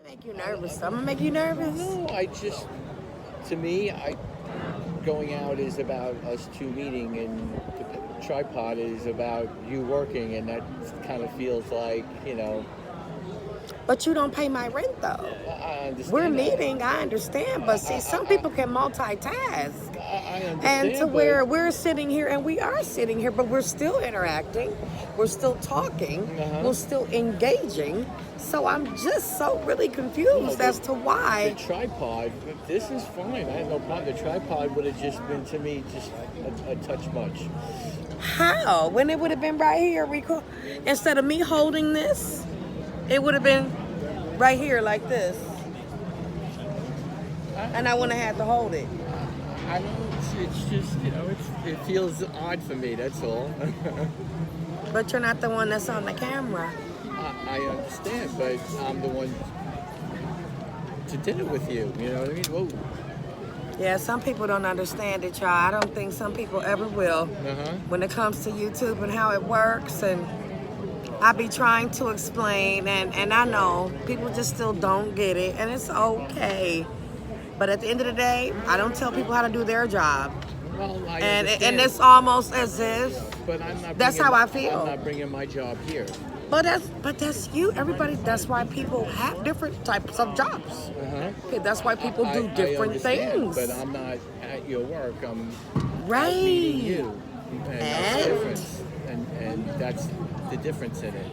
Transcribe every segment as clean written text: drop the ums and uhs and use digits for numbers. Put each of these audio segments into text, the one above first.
Make you nervous. I'm gonna make you nervous. No, to me, going out is about us two meeting, and the tripod is about you working, and that kind of feels like, But you don't pay my rent though. I understand. We're that. meeting, I understand, but see, some people can multitask. I understand. And to where we're sitting here, and we are sitting here, but we're still interacting, we're still talking, we're still engaging. So I'm just so really confused as to why. The tripod, this is fine. I had no problem. The tripod would have just been, to me, just a touch much. How? When it would have been right here, instead of me holding this, it would have been right here like this. And I wouldn't have had to hold it. I don't, it's just, it feels odd for me, that's all. But you're not the one that's on the camera. I understand, but I'm the one to dinner with you, you know what I mean? Whoa. Yeah, some people don't understand it, y'all. I don't think some people ever will when it comes to YouTube and how it works. And I be trying to explain, and I know people just still don't get it, and it's okay. But at the end of the day, I don't tell people how to do their job. Well, and it's almost as if but I'm not that's how I feel. I'm not bringing my job here. But that's you. Everybody. That's why people have different types of jobs. Okay, that's why people do different things. But I'm not at your work. I'm right. meeting you, and that's the difference. And that's the difference in it.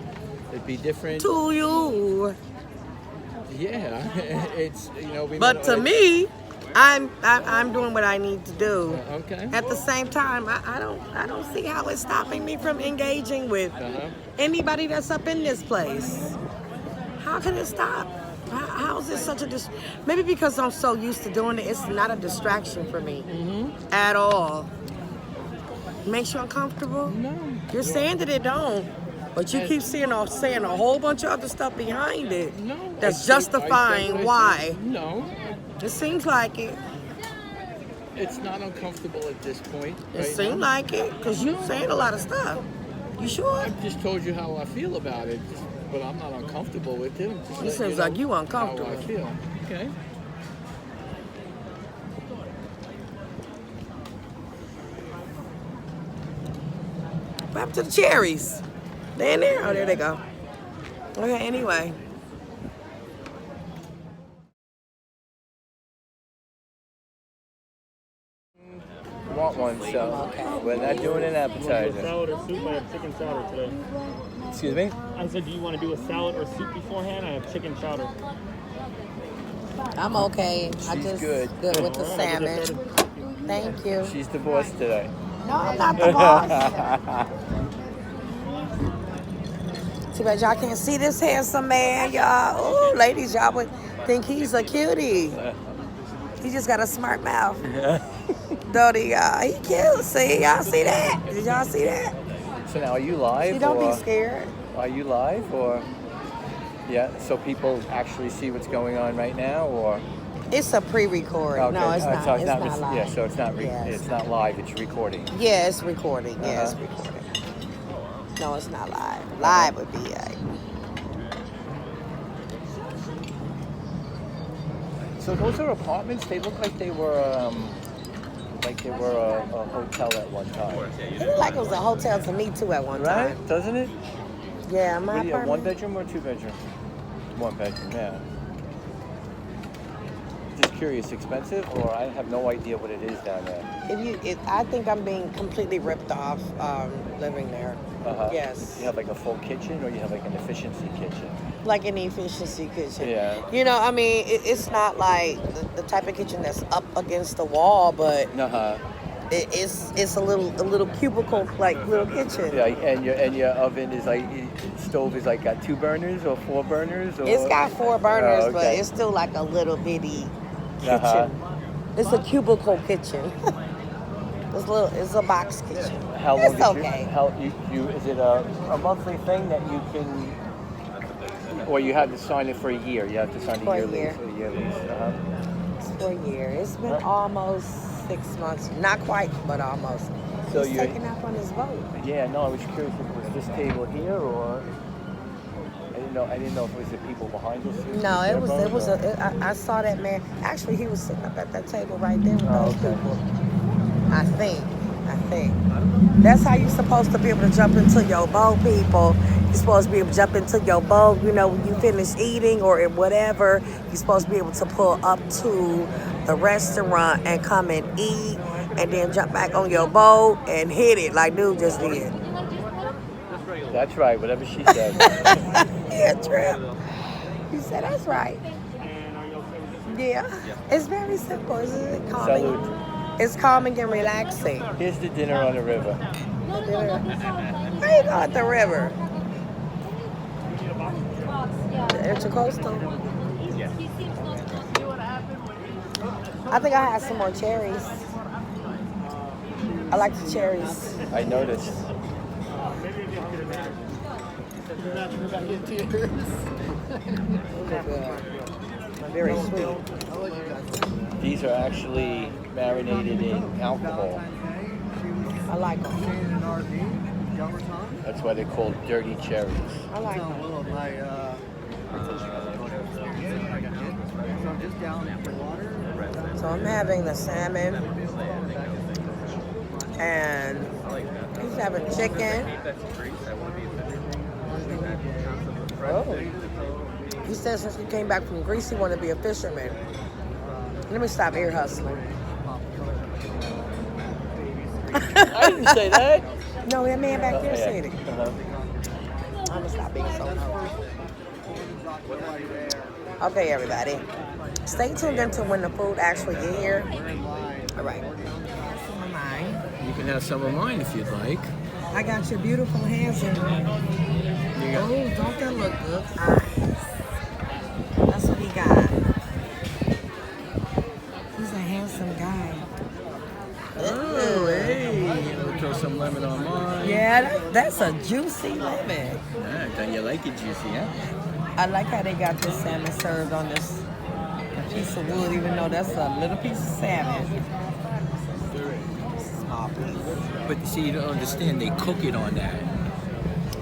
It'd be different to you. Yeah, it's But to me, I'm doing what I need to do. Okay. At the same time, I don't see how it's stopping me from engaging with anybody that's up in this place. How can it stop? How is this such a maybe because I'm so used to doing it, it's not a distraction for me at all. Makes you uncomfortable? No. You're saying that it don't. But you keep saying a whole bunch of other stuff behind it. No. That's justifying why. No. It seems like it. It's not uncomfortable at this point. It seems like it, because you're saying a lot of stuff. You sure? I just told you how I feel about it, but I'm not uncomfortable with it. It seems like you uncomfortable. How I feel. Okay. What happened to the cherries? They in there? Oh, there they go. Okay, anyway. Want one, so we're not doing an appetizer. Salad or soup? I have chicken chowder today. Excuse me? I said, do you want to do a salad or soup beforehand? I have chicken chowder. I'm okay. I She's just good. with the salmon. Thank you. She's the boss today. No, I'm not the boss. Too bad y'all can't see this handsome man, y'all. Ooh, ladies, y'all would think he's a cutie. He just got a smart mouth. Don't he, y'all? He cute. See, y'all see that? Did y'all see that? So now, are you live? See, don't be scared. Are you live, or so people actually see what's going on right now, or? It's a pre-record. Okay. No, it's not. So it's not live. Yeah, so it's not. It's not live. It's recording. Yeah, it's recording. Yeah, it's recording. No, it's not live. Live would be. So those are apartments. They look like they were a hotel at one time. It looked like it was a hotel to me too at one time. Right? Doesn't it? Yeah, my apartment. One bedroom or two bedroom? One bedroom. Yeah. Just curious, expensive, or I have no idea what it is down there. I think I'm being completely ripped off living there. Yes. You have like a full kitchen, or you have like an efficiency kitchen? Like an efficiency kitchen. Yeah. I mean, it's not like the type of kitchen that's up against the wall, but it's a little cubicle like little kitchen. Yeah, and your oven is like stove is like got 2 burners or 4 burners. Or? It's got 4 burners, okay. but it's still like a little bitty kitchen. It's a cubicle kitchen. It's a box kitchen. How long it's okay. Is it a monthly thing that you can, or you have to sign it for a year? You have to sign a year lease. It's for a year. It's been almost 6 months. Not quite, but almost. So he's taking off on his boat. Yeah, no, I was curious if it was this table here or. I didn't know if it was the people behind the scenes. No, I saw that man. Actually, he was sitting up at that table right there with those people. I think. That's how you're supposed to be able to jump into your boat, people. You're supposed to be able to jump into your boat, when you finish eating or whatever. You're supposed to be able to pull up to the restaurant and come and eat and then jump back on your boat and hit it like dude just did. That's right, whatever she said. Yeah, trip. You said that's right. Yeah. It's very simple, isn't it? Calming. Salute. It's calming and relaxing. Here's the dinner on the river. Where you go at the river? The Intercoastal. I think I had some more cherries. I like the cherries. I noticed. Very sweet. These are actually marinated in alcohol. I like them. That's why they're called dirty cherries. I like them. So I'm having the salmon, and he's having chicken. Oh. He said since he came back from Greece, he wanted to be a fisherman. Let me stop ear hustling. I didn't say that. No, that man back there said it. Uh-huh. I'm gonna stop being so nosy. Okay, everybody. Stay tuned into when the food actually get here. All right. Some of mine. You can have some of mine if you'd like. I got your beautiful hands in there. Oh, don't that look good? That's what he got. He's a handsome guy. Oh, hey. We'll throw some lemon on mine. Yeah, that's a juicy lemon. Yeah, don't you like it juicy, huh? I like how they got this salmon served on this piece of wood, even though that's a little piece of salmon. Small piece. But see, you don't understand, they cook it on that.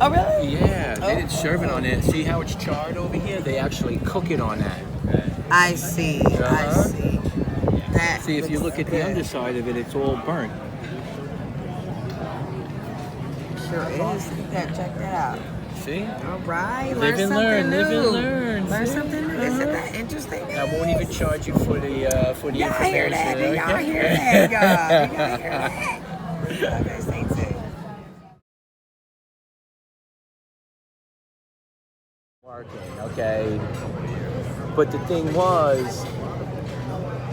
Oh, really? Yeah, they didn't serve it on it. See how it's charred over here? They actually cook it on that. I see. I see. That See, if you look at the underside of it, it's all burnt. Sure is. Check that out. See? All right. Live and learn. Live and learn. Learn See? something new. Isn't that interesting? I won't even charge you for the Y'all information. hear that? Do y'all okay? hear that, y'all? Y'all hear that? Okay, stay tuned. Working, okay. But the thing was,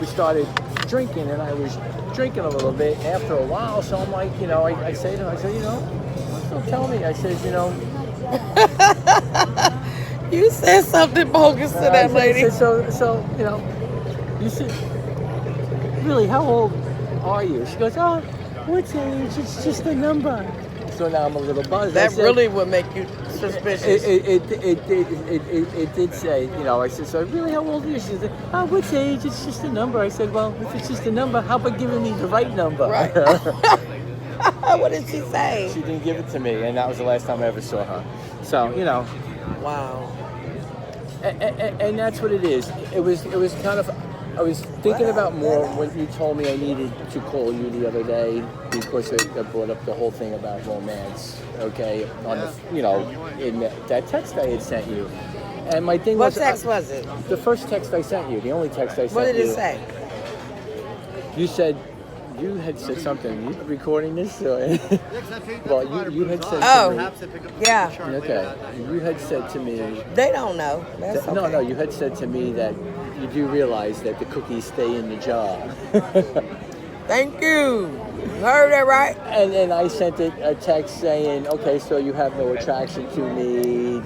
we started drinking, and I was drinking a little bit after a while. So I'm like, I say to him, don't tell me. I said, You said something bogus to that lady. I said, so, you said, really, how old are you? She goes, oh, what's age? It's just a number. So now I'm a little buzzed. That really would make you suspicious. It did say, I said, so really, how old are you? She said, oh, what's age? It's just a number. I said, well, if it's just a number, how about giving me the right number? Right. What did she say? She didn't give it to me, and that was the last time I ever saw her. So, Wow. And that's what it is. It was kind of, I was thinking about more when you told me I needed to call you the other day because it brought up the whole thing about romance, okay, on the, in that text I had sent you. And my thing was... What text was it? The first text I sent you, the only text I sent you. What did it say? You said, you had said something. You recording this? Well, you had said to me... Yeah. Okay. You had said to me... They don't know. That's okay. No, you had said to me that you do realize that the cookies stay in the jar. Thank you. You heard that right? And then I sent it a text saying, okay, so you have no attraction to me.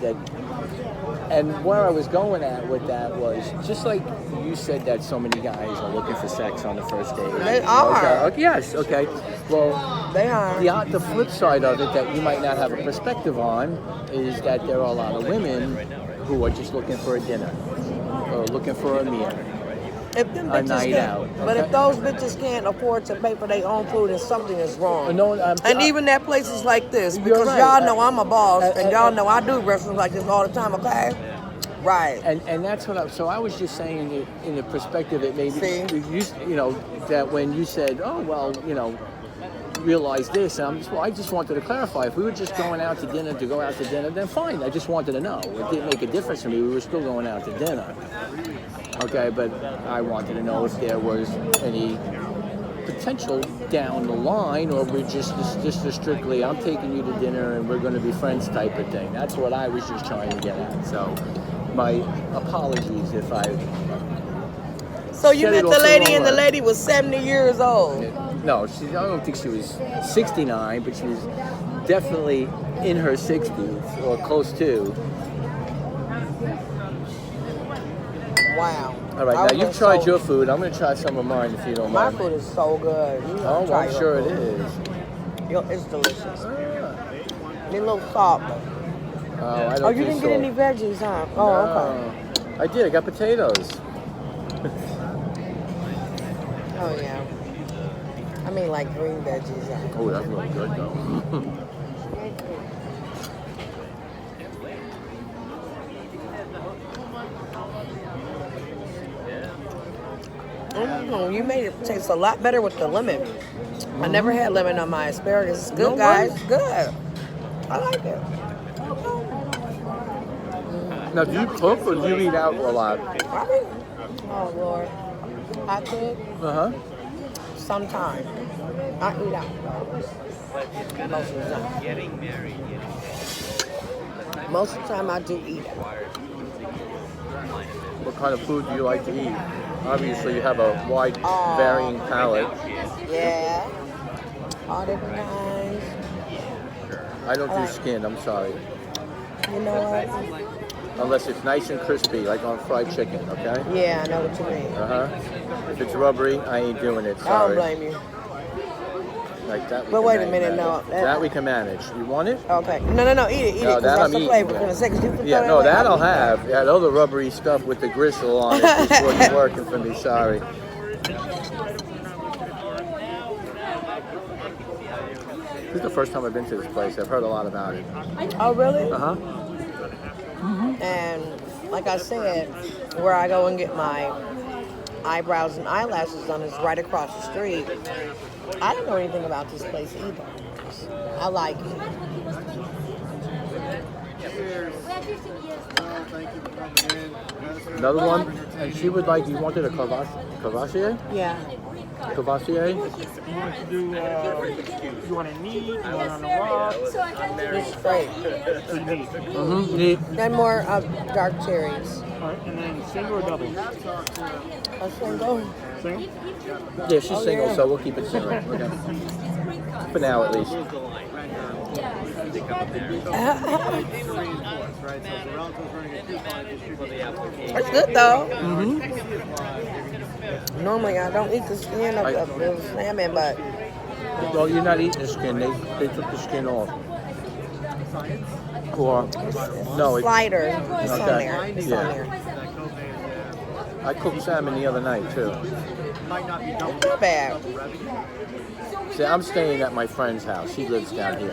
And where I was going at with that was, just like you said that so many guys are looking for sex on the first date. They are. Okay. Yes, okay. Well, they are. The flip side of it that you might not have a perspective on is that there are a lot of women who are just looking for a dinner or looking for a meal. If them a bitches night can't, out. but if okay? those bitches can't afford to pay for their own food, then something is wrong. No, And even at places like this, You're because right. y'all know I'm a boss, and y'all and- know I do restaurants like this all the time, okay? Right. And that's what so I was just saying it in the perspective that maybe See? you know that when you said, oh well, you know, realize this, and I just wanted to clarify. If we were just going out to dinner to go out to dinner, then fine. I just wanted to know. It didn't make a difference to me. We were still going out to dinner. Okay, but I wanted to know if there was any potential down the line, or we're just a strictly I'm taking you to dinner and we're going to be friends type of thing. That's what I was just trying to get at. So my apologies if I. So you Set met it the off the lady, wrong and the way. lady was 70 years old. No, I don't think she was 69, but she was definitely in her 60s or close to. Wow. All right, I now was you've tried so- your food. I'm going to try some of mine if you don't My mind. food is so good. You Oh, gotta well, try I'm your sure it food. is. It's delicious. Ah. Need a little salt. Oh, I don't Oh, you do didn't get salt. any veggies, huh? Oh, okay. No. I did. I got potatoes. Oh, yeah. I mean, like green veggies. Huh? Oh, that's really good, though. You made it taste a lot better with the lemon. I never had lemon on my asparagus. It's good, No guys. way. Good. I like it. Now, do you cook or do you eat out a lot? I mean, oh, Lord. I cook Uh-huh. sometimes. I eat out. Most of the time. Most of the time I do eat out. What kind of food do you like to eat? Obviously, you have a wide, varying palate. Yeah. All different kinds. I don't do skin, I'm sorry. You know what? Unless it's nice and crispy, like on fried chicken, okay? Yeah, I know what you mean. Uh-huh. If it's rubbery, I ain't doing it, I don't sorry. blame you. Like that we But can wait a minute, manage. no. That we can manage. You want it? Okay. No, eat it, No, because that that's I'm the eating, flavor. yeah. For a second, you can Yeah, throw no, away. that I'll have. Yeah, the other rubbery stuff with the gristle on it just wasn't working for me, sorry. This is the first time I've been to this place. I've heard a lot about it. Oh, really? Uh-huh. And like I said, where I go and get my eyebrows and eyelashes done is right across the street. I didn't know anything about this place either. I like it. Another one, and she would like, you wanted a Cavassier? Yeah. Cavassier? You want to do, you want it neat, you want it on the rock, It's great. or neat. Mm-hmm. Neat. Then more dark cherries. Alright, and then single or double? A single. Single? Yeah, she's Oh, single, yeah. so we'll keep it single. Okay. For now, at least. It's good though. Mm-hmm. Normally I don't eat the skin of the salmon, but Well, you're not eating the skin. They took the skin off. Or, no, slider. It's on Okay. there. It's Yeah. on there. I cooked salmon the other night, too. It's not bad. See, I'm staying at my friend's house. He lives down here.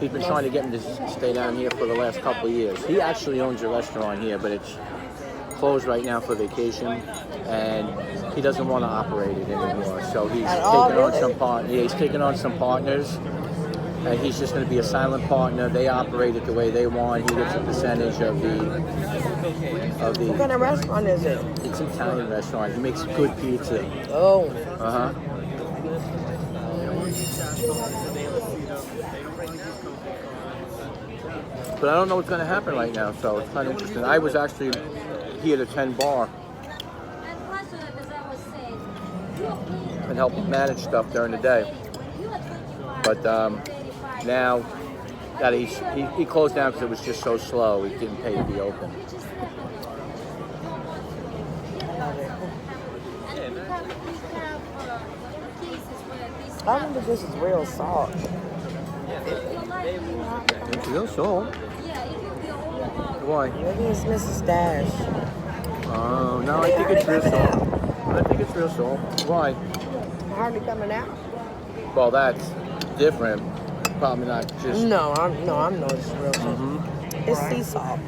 He's been trying to get me to stay down here for the last couple of years. He actually owns a restaurant here, but it's closed right now for vacation, and he doesn't want to operate it anymore. So he's At all, taking on really? some he's taking on some partners, and he's just going to be a silent partner. They operate it the way they want. He gets a percentage of the. What kind of restaurant is it? It's an Italian restaurant. He makes good pizza. Oh. Uh huh. But I don't know what's going to happen right now, so it's kind of interesting. I was actually here to 10 bar and help manage stuff during the day. But now that he closed down because it was just so slow, he didn't pay to be open. I wonder if this is real salt. It's real salt. Why? Maybe it's Mrs. Dash. Oh, no, I think it's real salt. I think it's real salt. Why? Hardly coming out. Well, that's different. Probably not just. No, I know it's real salt. It's sea salt.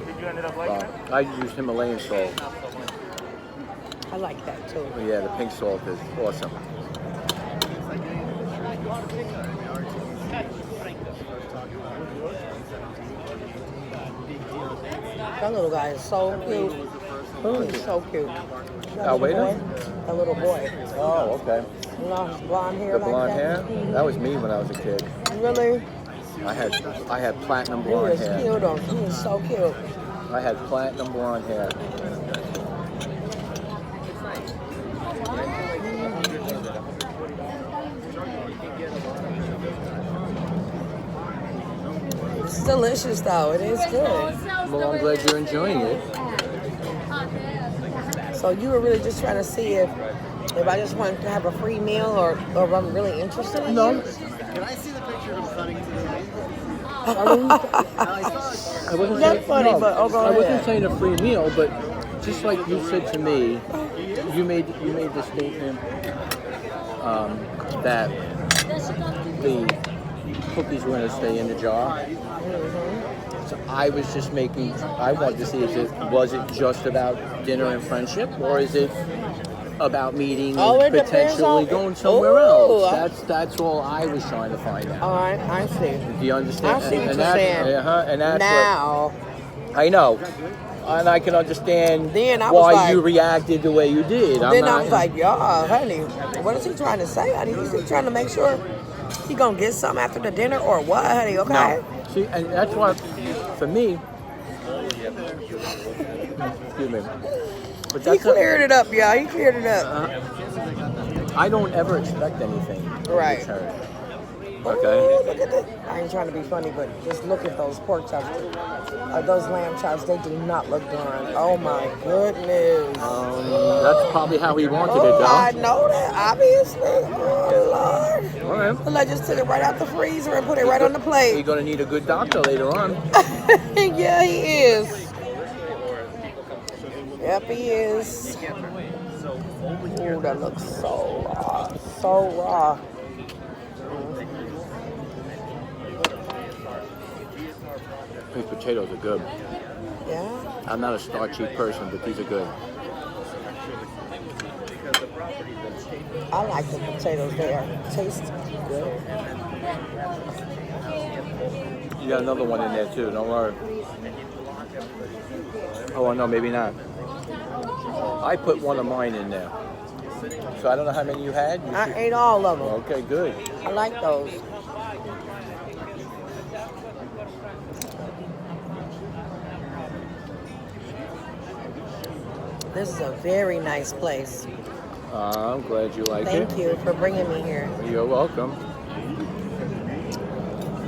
Did you ended up liking it? I use Himalayan salt. I like that too. Yeah, the pink salt is awesome. That little guy is so cute. He's so cute. Waiter? A little boy. Oh, okay. You know, his blonde hair The like blonde that. hair? That was me when I was a kid. Really? I had platinum He blonde is hair. cute. He is so cute. I had platinum blonde hair. It's delicious though. It is good. Well, I'm glad you're enjoying it. So you were really just trying to see if I just wanted to have a free meal or if I'm really interested in No. you? Can I see the picture of him cutting today? I wasn't That's saying, funny, no, but go I wasn't ahead. saying a free meal, but just like you said to me, you made the statement that the cookies were going to stay in the jar. So I was just I wanted to see was it just about dinner and friendship, or is it about meeting Oh, and it depends potentially on- going somewhere Ooh, else? That's all I was trying to find out. All right, I see. Do you understand? I see what and you're that's, saying. and that's Now, what, I know. And I can understand Then I was why like- you reacted the way you did. then I was like, y'all, honey, what is he trying to say, honey? Is he trying to make sure he gonna get something after the dinner or what, honey? Okay. no. See, and that's why, for me, excuse me, but He that's cleared it up, y'all. He cleared it up. I don't ever expect anything in Right. return. Ooh, Okay. look at that. I ain't trying to be funny, but just look at those pork chops. Those lamb chops, they do not look done. Oh my goodness. That's probably how he wanted Oh, I it, know that, obviously. Oh, Lord. though. All right. Well, I just took it right out the freezer and put it right on the You're plate. gonna need a good doctor later on. Yeah, he is. Yep, he is. Oh, that looks so raw. So raw. These potatoes are good. Yeah. I'm not a starchy person, but these are good. I like the potatoes there. Taste good. You got another one in there too, don't worry. Oh, no, maybe not. I put one of mine in there. So I don't know how many you had. You I should- ate all of them. Okay, good. I like those. This is a very nice place. I'm glad you like Thank it. you for bringing me here. You're welcome.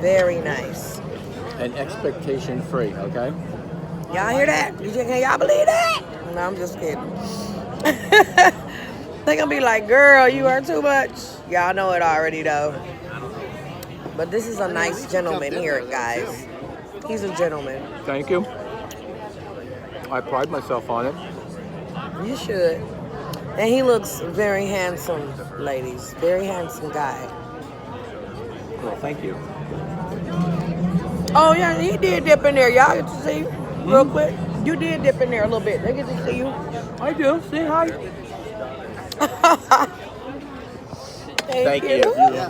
Very nice. And expectation free, okay? Y'all hear that? Can y'all believe that? No, I'm just kidding. They gonna be like, girl, you are too much. Y'all know it already though. But this is a nice gentleman here, guys. He's a gentleman. Thank you. I pride myself on it. You should. And he looks very handsome, ladies. Very handsome guy. Well, thank you. Oh yeah, he did dip in there. Y'all get to see real quick. You did dip in there a little bit. They get to see you. I do. Say hi. Thank you. Yeah.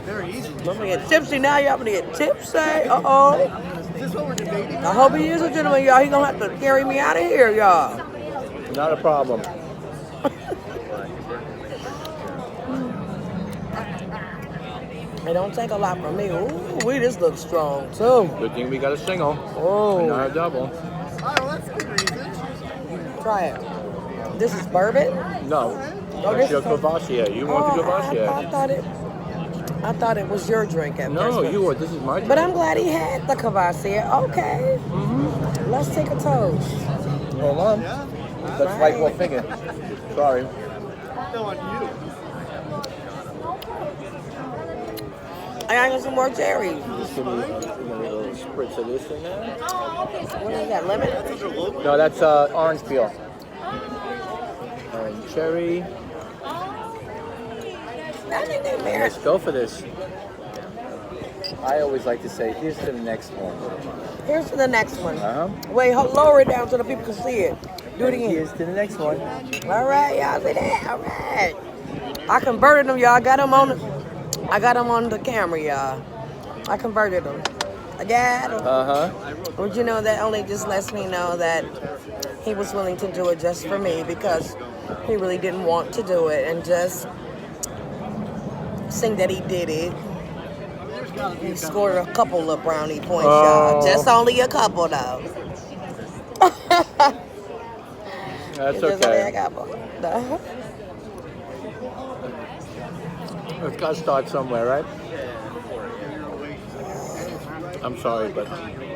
Very easy. I'm gonna get tipsy now. Y'all gonna get tipsy. Uh-oh. Is this what we're debating? I hope he is a gentleman, y'all. He gonna have to carry me out of here, y'all. Not a problem. It don't take a lot from me. Ooh, this looks strong too. Good thing we got a single, and Oh, not a double. Oh, well, that's a good reason. try it. This is bourbon. No, Oh, that's this your is- Cavassier. You want the I Cavassier? thought it was your drink at No, first. you were. This is my drink. But I'm glad he had the Cavassier. Okay. Let's take a toast. Hold on. Yeah? Let's wipe one finger. Sorry. No, on you. I got some more cherries. Just give me a little spritz of this in there. What is that, lemon? No, that's orange peel. cherry. I think they married. Let's go for this. I always like to say, here's to the next one. Here's to the next one. Uh-huh. Lower it down so the people can see it. Do it again. Here's to the next one. All right, y'all see that? All right. I converted them, y'all. I got them on the camera, y'all. I converted them. I got them. Uh-huh. But you know, that only just lets me know that he was willing to do it just for me, because he really didn't want to do it, and just seeing that he did it. He scored a couple of brownie points, y'all. Just only a couple, though. That's Just only a okay. couple. It's got to start somewhere, right? I'm sorry, but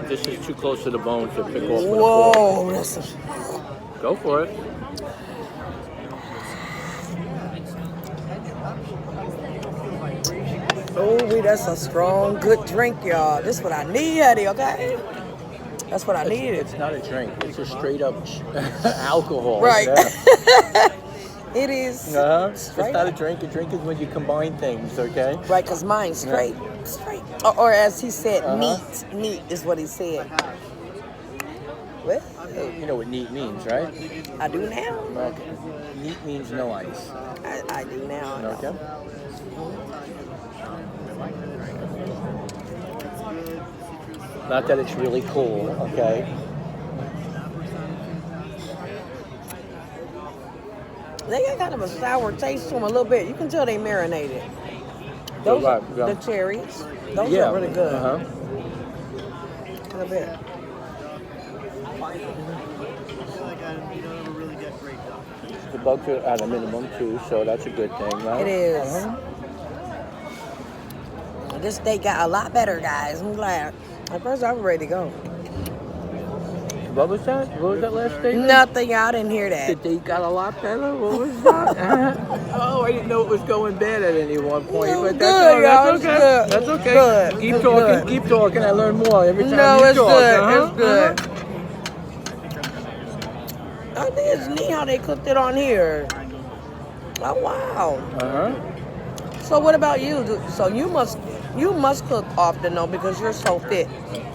this is too close to the bone to pick off with a fork. Whoa, that's Go for it. that's a strong, good drink, y'all. This is what I need, Eddie, okay? That's what I needed. It's not a drink. It's a straight up alcohol. Right. Yeah. It is. It's Straight not a up. drink. A drink is when you combine things, okay? Right, because mine's straight. Straight. Or as he said, Uh-huh. neat is what he said. What? You know what neat means, right? I do now. Okay. Neat means no ice. I do now. I know. Okay. Not that it's really cool, okay? They got kind of a sour taste to them a little bit. You can tell they marinated. Those Right, are yeah. the cherries. Those Yeah. are really good. Uh-huh. A little bit. The bugs are at a minimum too, so that's a good thing, right? It is. Uh-huh. This steak got a lot better, guys. I'm glad. At first, I was ready to go. What was that? What was that last statement? Nothing. Y'all didn't hear that. The date got a lot better. What was that? Oh, I didn't know it was going bad at any one point. It was But good, that's y'all. okay. It's good. That's okay. Good. Keep It's talking. good. Keep talking. I learn more every time No, you it's talk. good. Uh-huh. It's good. I think it's neat how they cooked it on here. Oh wow. Uh-huh. So what about you? So you must cook often though, because you're so fit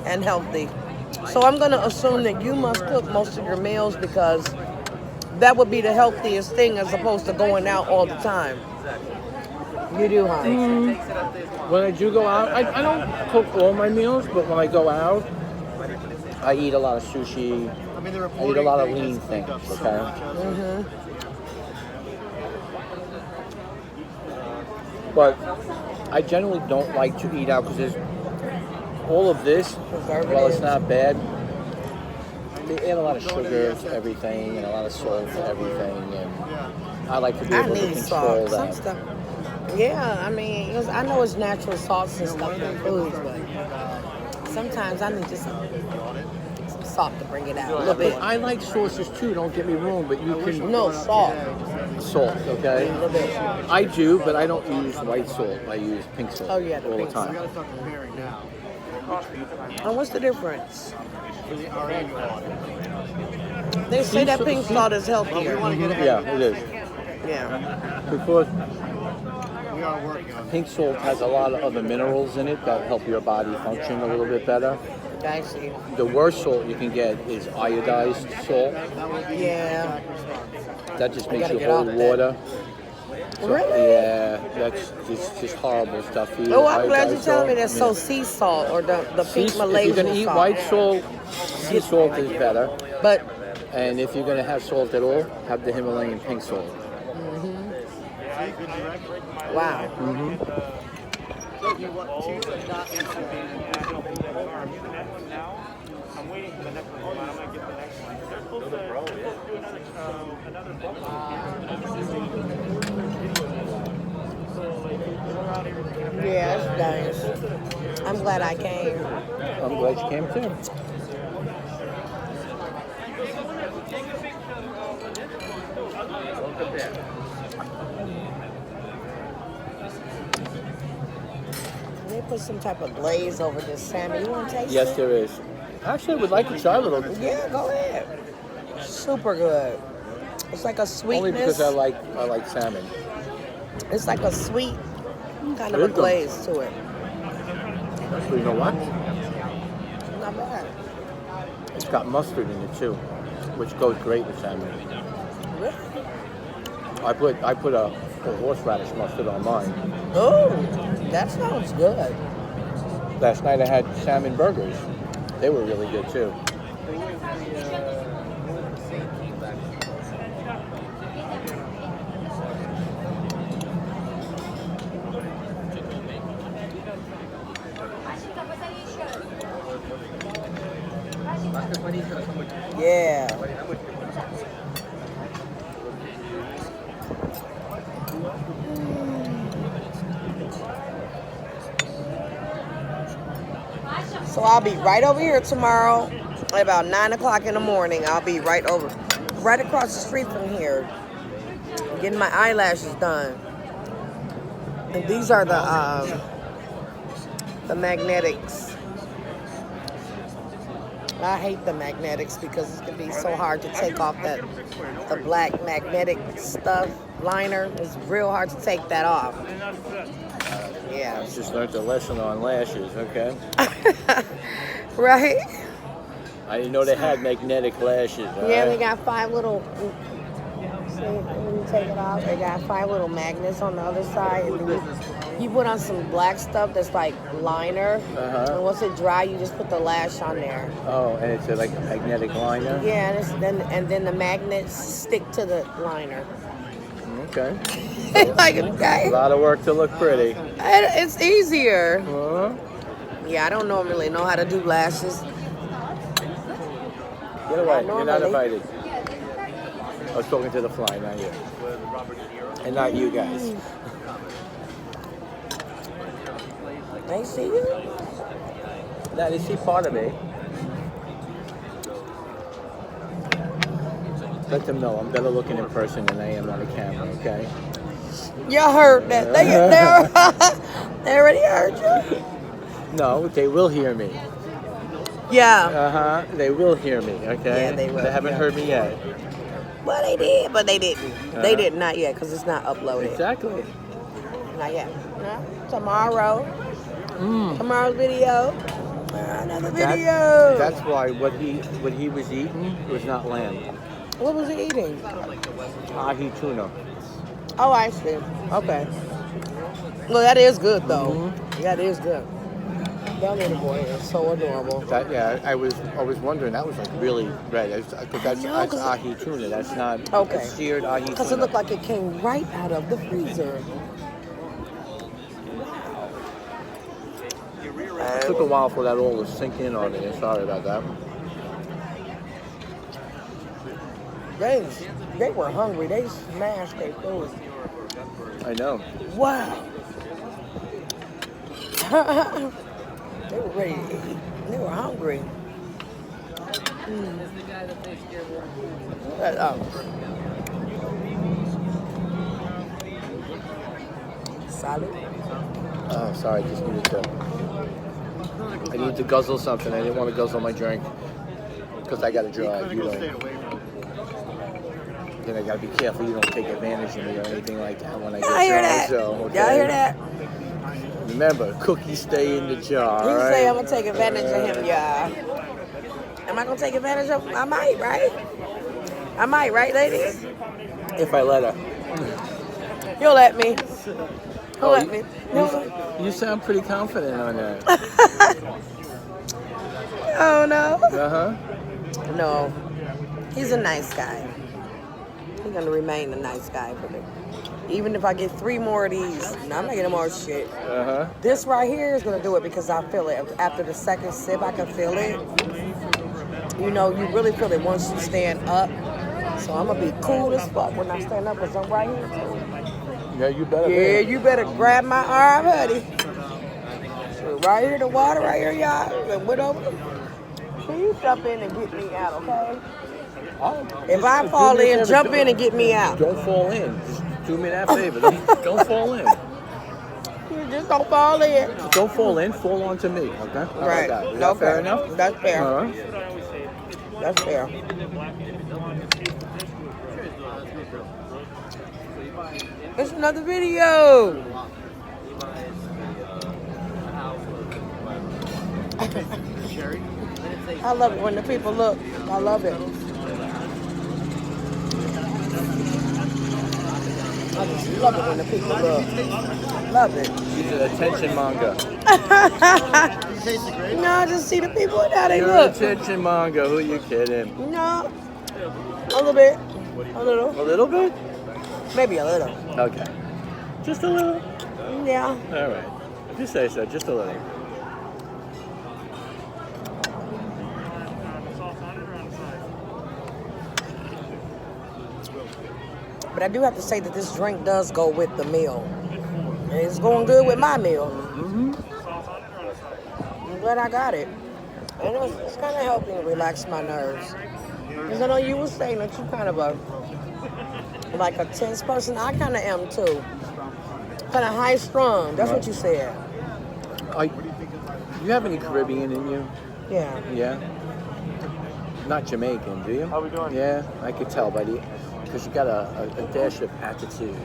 and healthy. So I'm gonna assume that you must cook most of your meals, because that would be the healthiest thing as opposed to going out all the time. You do, huh? When I do go out, I don't cook all my meals, but when I go out, I eat a lot of sushi. I eat a lot of lean things, okay? But I generally don't like to eat out because there's all of this, while it's not bad, they add a lot of sugar to everything and a lot of salt to everything, and I like to be I able to need control salt. Some that. stuff. Yeah, I mean, I know it's natural salts and stuff in foods, but sometimes I need just some salt to bring it out a little bit. But I like sauces too, don't get me wrong, but you can... No, salt. Salt, okay? A little bit. I do, but I don't use white salt. I use pink salt Oh, yeah, the all the pink salt. time. And what's the difference? They say that pink salt is healthier. Yeah, it is. Yeah. Because pink salt has a lot of other minerals in it that help your body function a little bit better. I see. The worst salt you can get is iodized salt. Yeah. That just makes gotta you get hold off that. water. So, Really? Yeah, that's just horrible stuff for you. Oh, I'm glad you're Iodized telling me salt, that's yeah. so sea salt or the pink If Malaysian you're gonna eat salt. white salt, sea salt is better. But And if you're gonna have salt at all, have the Himalayan pink salt. wow. I'm waiting for the next one. I might get the next one. They're supposed to do another book. So, like, we're out everything. Yeah, it's nice. I'm glad I came. I'm glad you came too. They put some type of glaze over this salmon. You want to taste Yes, it? there is. Actually, I would like to try a little bit. Yeah, go ahead. Super good. It's like a Only because sweetness. I like salmon. It's like a sweet kind of a Good. glaze to it. So you know what? Not bad. It's got mustard in it too, which goes great with salmon. Really? I put a horseradish mustard on mine. Oh, that sounds good. Last night I had salmon burgers. They were really good too. Yeah. So I'll be right over here tomorrow at about 9 o'clock in the morning. I'll be right across the street from here, getting my eyelashes done. And these are the magnetics. I hate the magnetics because it can be so hard to take off the black magnetic stuff liner. It's real hard to take that off. Yeah. Just learned a lesson on lashes, okay? Right? I didn't know they had magnetic lashes. Yeah, they got 5 little. See, when you take it off, they got 5 little magnets on the other side, and then you put on some black stuff that's like liner. And once it dry, you just put the lash on there. Oh, and it's like a magnetic liner. Yeah, and then the magnets stick to the liner. Okay. Like, okay. A lot of work to look pretty. It's easier. Uh-huh. Yeah, I don't normally know how to do lashes. Get away. You're not normally. invited. I was talking to the fly, not you. And not you guys. They see you? Now, they see part of me. Let them know I'm better looking in person than I am on the camera, okay? Y'all heard that. They already heard you. No, they will hear me. Yeah. Uh-huh. They will hear me, okay? Yeah, they will, They haven't yeah. heard me yet. Well, they did, but they didn't. They did not yet because it's not uploaded. Exactly. Not yet. No. Tomorrow. Tomorrow's video. Another video. That's why what he was eating was not lamb. What was he eating? Ahi tuna. Oh, I see. Okay. Well, that is good though. That is good. That little boy is so adorable. That I was wondering, that was like really red. Because that's ahi tuna. That's not Okay. seared ahi tuna. Because it looked like it came right out of the freezer. It took a while for that all to sink in on me. Sorry about that. They were hungry. They smashed their food. I know. Wow. They were ready to eat. They were hungry. Solid. Oh, sorry. I needed to guzzle something. I didn't want to guzzle my drink because I got to drive. You know. Then I got to be careful you don't take advantage of me or anything like that when I get Y'all hear drunk. that? So, okay? Y'all hear that? Remember, cookies stay in the jar. He All say right? I'm gonna take advantage of him, y'all. Am I gonna take advantage of him? I might, right? I might, right, ladies? If I let her. You'll let me. He'll Oh, let me. You sound pretty confident on that. Oh no. Uh-huh. No. He's a nice guy. He's gonna remain a nice guy for me. Even if I get 3 more of these, no, I'm not getting more shit. Uh-huh. This right here is gonna do it because I feel it. After the second sip, I can feel it. You know, you really feel it once you stand up. So I'm gonna be cool as fuck when I stand up because I'm right here too. Yeah, you better. Yeah, you better grab my arm, honey. Right here, the water right here, y'all. And went over. Please jump in and get me out, okay? Oh, If I fall in, jump in and get me out. Don't fall in. Just do me that favor. Don't fall in. You just don't fall in. Don't fall in. Fall onto me. Okay. How Right. about that? Is that fair enough? That's fair. Uh-huh. That's fair. It's another video. Sherry? I love it when the people look. I love it. I just love it when the people look. Love it. She's an attention manga. You taste the grape? No, just see the people and how they You're look. an attention manga. Who you kidding? No, a little bit. A little. A little bit? Maybe a little. Okay. Just a little? Yeah. All right. If you say so, just a little. Sauce on it or on the side? But I do have to say that this drink does go with the meal. It's going good with my meal. Mm-hmm. Sauce on it or on the side? I'm glad I got it. And it's kind of helping relax my nerves. Because I know you were saying that you kind of like a tense person. I kind of am too. Kind of high strung. That's what you said. You have any Caribbean in you? Yeah. Yeah. Not Jamaican, do you? How we doing? Yeah, I could tell by because you got a dash of attitude.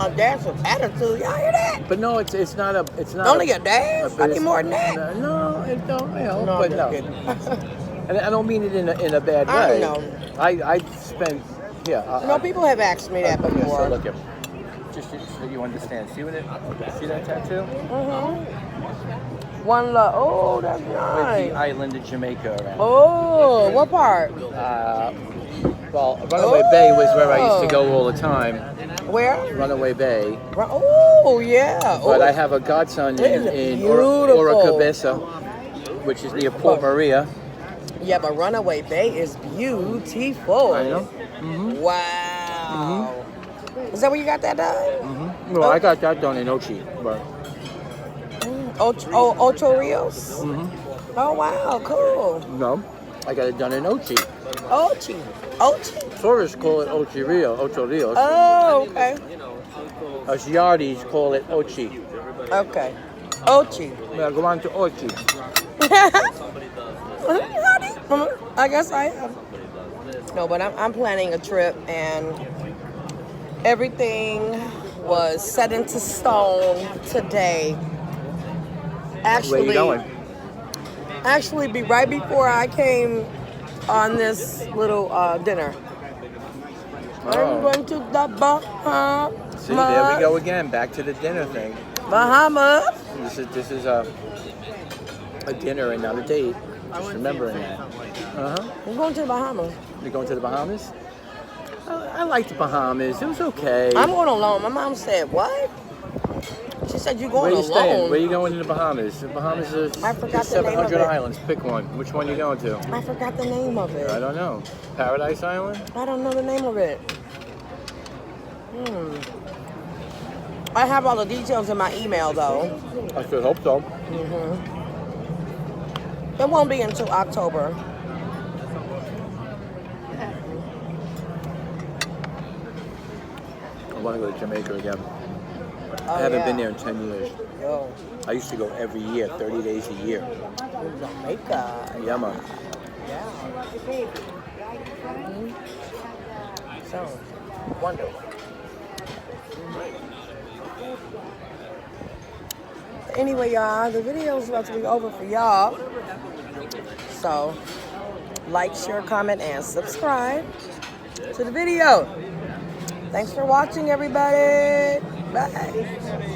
A dash of attitude. Y'all hear that? But no, it's not Only a dash? but I need more than that. No, it don't help. No, but I'm no. just kidding. And I don't mean it in a bad I way. know. I spent No, people have asked me that Yeah, before. so look at just so that you understand. See that tattoo? One love. Oh, that's With the nice. island of Jamaica around. Oh, what part? Well, Runaway Bay was where I used to go all the time. Where? Runaway Bay. Oh, yeah. But Oh, I have a godson It is in beautiful. Oracabessa, which is near Port Maria. yeah, but Runaway Bay is beautiful. I know. Wow. Is that where you got that done? Well, I got that done in Ochi, but Ocho Rios? Oh, wow, cool. no, I got it done in Ochi. Ochi. Tourists call it Ocho Rios. Oh, okay. Us Yardis call it Ochi. Okay. Ochi. Yeah, go on to Ochi. I guess I am. No, but I'm planning a trip, and everything was set into stone today. Where you going? Actually, be right before I came on this little dinner. I'm going to the Bahamas. See, there we go again. Back to the dinner thing. Bahamas. This is a dinner and not a date. Just remembering that. I'm going to the Bahamas. You're going to the Bahamas? I like the Bahamas. It was okay. I'm going alone. My mom said, "What?" She said, "You Where going you staying? alone?" Where you going to the Bahamas? The Bahamas is I forgot there's the name of 700 it. islands. Pick one. Which one you going to? I forgot the name of it. I don't know. Paradise Island? I don't know the name of it. I have all the details in my email, though. I should hope so. It won't be until October. I want to go to Jamaica again. Oh, I haven't been yeah. there in 10 years. Yo, I used to go every year, 30 days a year. Jamaica. Yeah, man. Yeah. So wonderful. Anyway, y'all, the video is about to be over for y'all. So, like, share, comment, and subscribe to the video. Thanks for watching, everybody. Bye.